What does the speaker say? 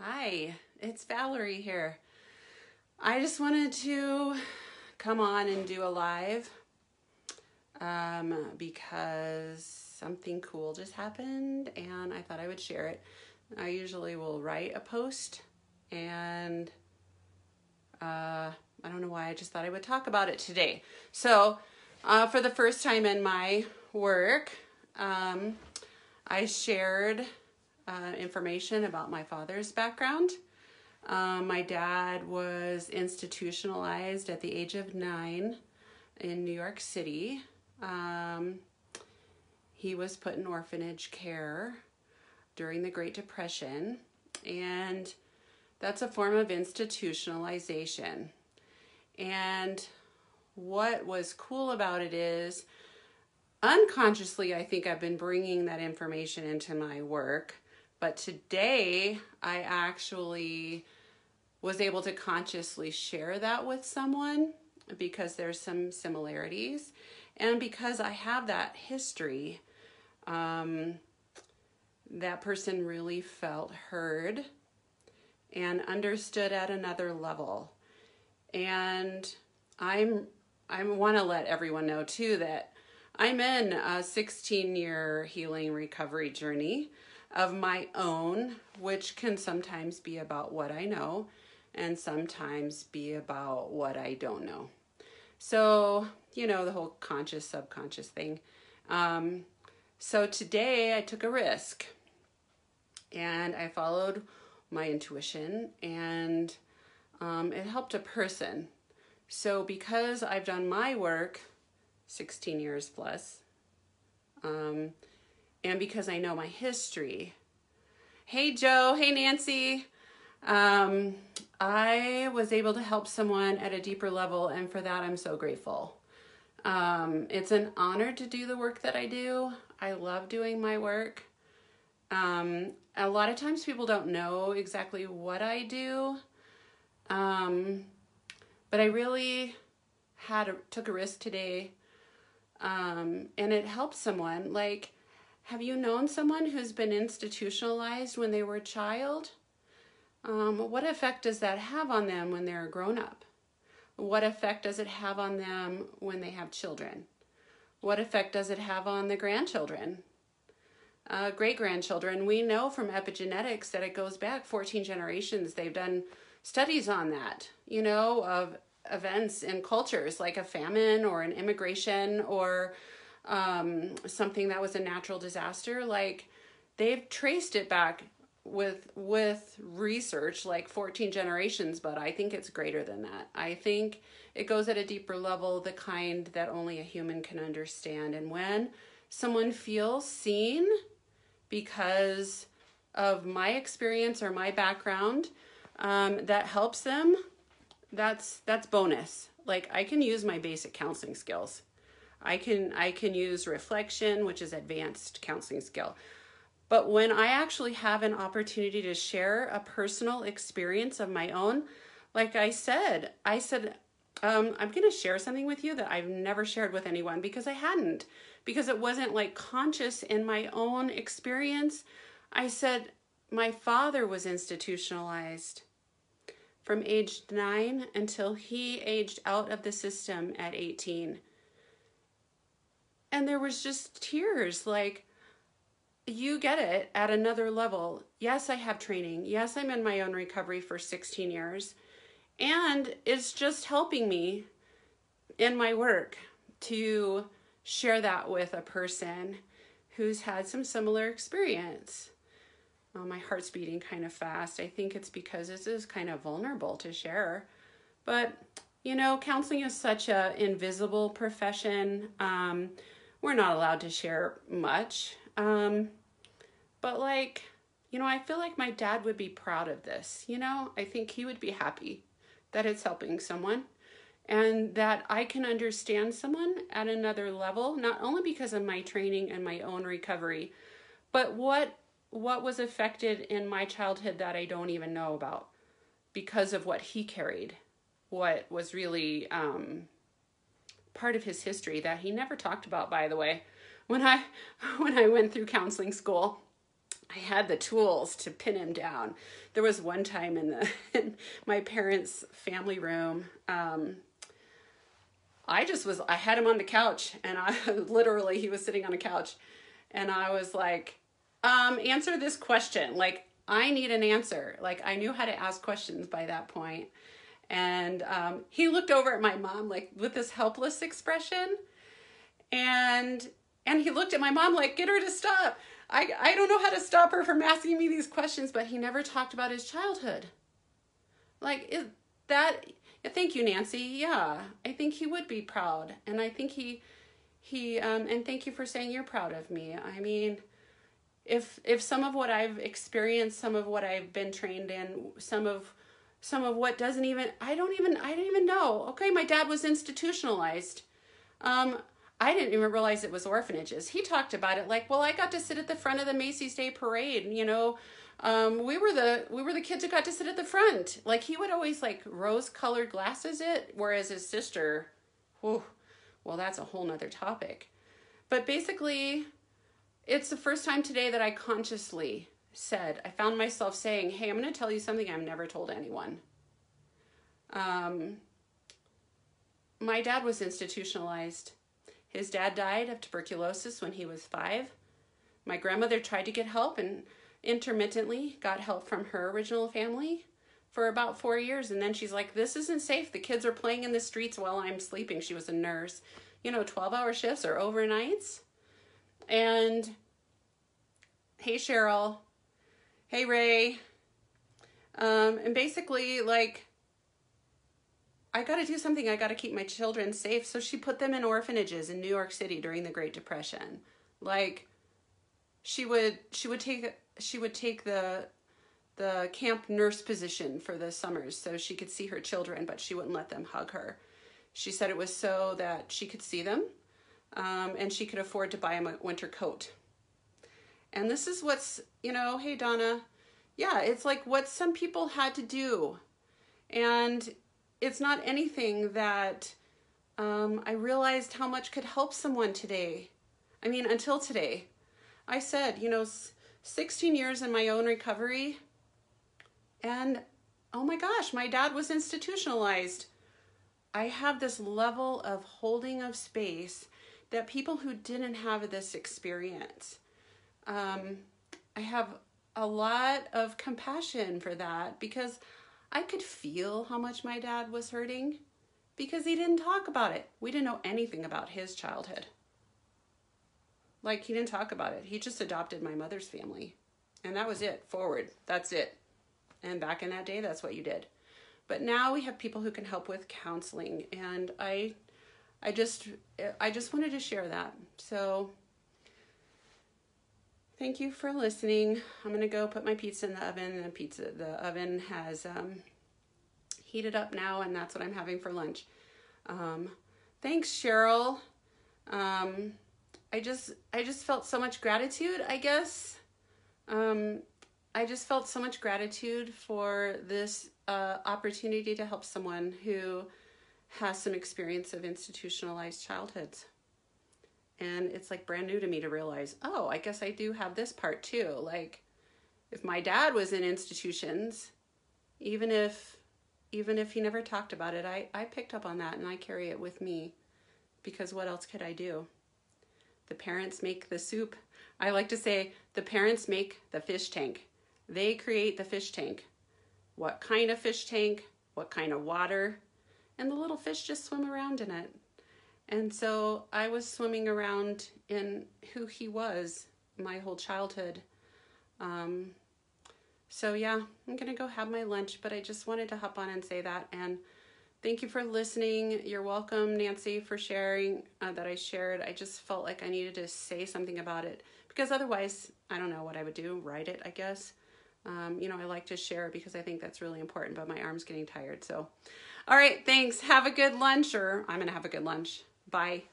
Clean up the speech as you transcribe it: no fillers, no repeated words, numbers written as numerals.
Hi, it's Valerie here. I just wanted to come on and do a live because something cool just happened and I thought I would share it. I usually will write a post and I don't know why, I just thought I would talk about it today. So for the first time in my work, I shared information about my father's background. My dad was institutionalized at the age of 9 in New York City. He was put in orphanage care during the Great Depression, and that's a form of institutionalization. And what was cool about it is, unconsciously, I think I've been bringing that information into my work. But today, I actually was able to consciously share that with someone because there's some similarities. And because I have that history, that person really felt heard and understood at another level. And I want to let everyone know too that I'm in a 16-year healing recovery journey of my own, which can sometimes be about what I know and sometimes be about what I don't know. So, the whole conscious, subconscious thing. So today I took a risk and I followed my intuition, and it helped a person. So because I've done my work 16 years plus, and because I know my history. Hey, Joe. Hey, Nancy. I was able to help someone at a deeper level, and for that, I'm so grateful. It's an honor to do the work that I do. I love doing my work. A lot of times people don't know exactly what I do, but I really took a risk today, and it helped someone. Like, have you known someone who's been institutionalized when they were a child? What effect does that have on them when they're grown up? What effect does it have on them when they have children? What effect does it have on the grandchildren? Great-grandchildren? We know from epigenetics that it goes back 14 generations. They've done studies on that, of events in cultures like a famine or an immigration or something that was a natural disaster. Like, they've traced it back with research like 14 generations, but I think it's greater than that. I think it goes at a deeper level, the kind that only a human can understand. And when someone feels seen because of my experience or my background, that helps them, that's bonus. Like, I can use my basic counseling skills. I can use reflection, which is advanced counseling skill. But when I actually have an opportunity to share a personal experience of my own, like I said, I'm going to share something with you that I've never shared with anyone because I hadn't, because it wasn't like conscious in my own experience. I said, my father was institutionalized from age 9 until he aged out of the system at 18. And there was just tears, like, you get it at another level. Yes, I have training. Yes, I'm in my own recovery for 16 years. And it's just helping me in my work to share that with a person who's had some similar experience. My heart's beating kind of fast. I think it's because this is kind of vulnerable to share. But, counseling is such an invisible profession. We're not allowed to share much. But I feel like my dad would be proud of this. I think he would be happy that it's helping someone and that I can understand someone at another level, not only because of my training and my own recovery, but what was affected in my childhood that I don't even know about because of what he carried, what was really part of his history that he never talked about, by the way, when I went through counseling school. I had the tools to pin him down. There was one time in my parents' family room, I had him on the couch, and literally he was sitting on a couch, and I was like, answer this question. Like, I need an answer. Like, I knew how to ask questions by that point. And he looked over at my mom, like, with this helpless expression, and he looked at my mom like, get her to stop. I don't know how to stop her from asking me these questions, but he never talked about his childhood. Like, thank you, Nancy. Yeah, I think he would be proud. And I think and thank you for saying you're proud of me. I mean, if some of what I've experienced, some of what I've been trained in, some of what I didn't even know. Okay, my dad was institutionalized. I didn't even realize it was orphanages. He talked about it like, well, I got to sit at the front of the Macy's Day Parade. We were the kids who got to sit at the front. Like, he would always like rose-colored glasses it, whereas his sister, well, that's a whole nother topic. But basically, it's the first time today that I consciously I found myself saying, hey, I'm going to tell you something I've never told anyone. My dad was institutionalized. His dad died of tuberculosis when he was 5. My grandmother tried to get help and intermittently got help from her original family for about 4 years. And then she's like, this isn't safe. The kids are playing in the streets while I'm sleeping. She was a nurse. 12-hour shifts or overnights. And hey, Cheryl. Hey, Ray. And basically, like, I got to do something. I got to keep my children safe. So she put them in orphanages in New York City during the Great Depression. Like, she would take the camp nurse position for the summers so she could see her children, but she wouldn't let them hug her. She said it was so that she could see them, and she could afford to buy them a winter coat. And this is what's, hey, Donna, yeah, it's like what some people had to do. And it's not anything that I realized how much could help someone today. I mean, until today. I said, 16 years in my own recovery, and oh my gosh, my dad was institutionalized. I have this level of holding of space that people who didn't have this experience, I have a lot of compassion for that, because I could feel how much my dad was hurting because he didn't talk about it. We didn't know anything about his childhood. Like, he didn't talk about it. He just adopted my mother's family. And that was it. Forward. That's it. And back in that day, that's what you did. But now we have people who can help with counseling. And I just wanted to share that. So thank you for listening. I'm going to go put my pizza in the oven. And the oven has heated up now, and that's what I'm having for lunch. Thanks, Cheryl. I just felt so much gratitude, I guess. I just felt so much gratitude for this opportunity to help someone who has some experience of institutionalized childhoods. And it's like brand new to me to realize, oh, I guess I do have this part too. Like, if my dad was in institutions, even if he never talked about it, I picked up on that, and I carry it with me, because what else could I do? The parents make the soup. I like to say the parents make the fish tank. They create the fish tank. What kind of fish tank? What kind of water? And the little fish just swim around in it. And so I was swimming around in who he was my whole childhood. So yeah, I'm going to go have my lunch, but I just wanted to hop on and say that. And thank you for listening. You're welcome, Nancy, for sharing that I shared. I just felt like I needed to say something about it, because otherwise, I don't know what I would do. Write it, I guess. I like to share it because I think that's really important, but my arm's getting tired. So, all right, thanks. Have a good lunch, or I'm going to have a good lunch. Bye.